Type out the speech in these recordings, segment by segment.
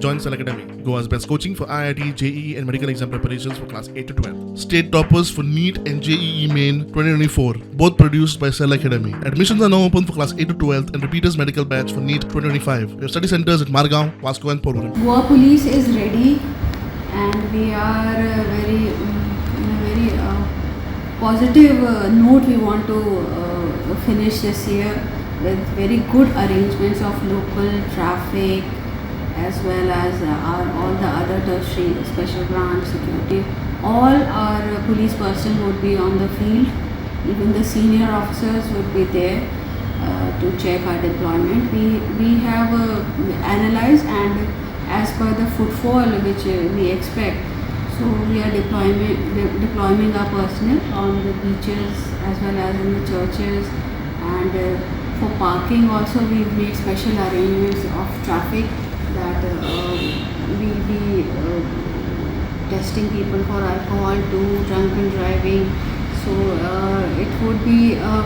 Join Cell Academy, Goa's best coaching for IIT, JEE and medical exam preparations for class 8 to 12. State toppers for NEET and JEE Main 2024, both produced by Cell Academy. Admissions are now open for class 8 to 12 and repeaters medical batch for NEET 2025. We have study centers at Margao, Vasco and Prudent. Goa Police is ready, and we are very positive note. We want to finish this year with very good arrangements of local traffic as well as all the other tertiary special branch security. All our police personnel would be on the field. Even the senior officers would be there to check our deployment. We have analyzed, and as per the footfall which we expect, so we are deploying our personnel on the beaches as well as in the churches, and for parking also we've made special arrangements of traffic that we'll be testing people for alcohol too, drunken driving. So it would be a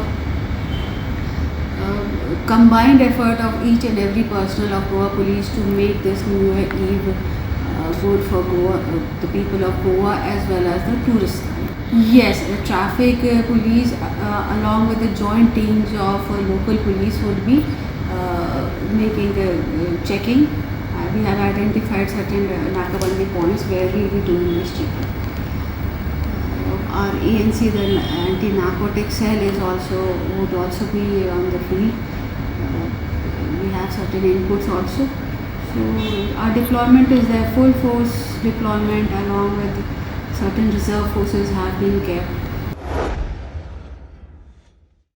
combined effort of each and every personnel of Goa Police to make this New Year Eve good for Goa, the people of Goa as well as the tourists. Yes, the traffic police along with the joint teams of local police would be making the checking. We have identified certain Nakabandi points where we will be doing this checking. Our ANC, the anti-narcotic cell, would also be on the field. We have certain inputs also. So our deployment is there, full force deployment along with certain reserve forces have been kept.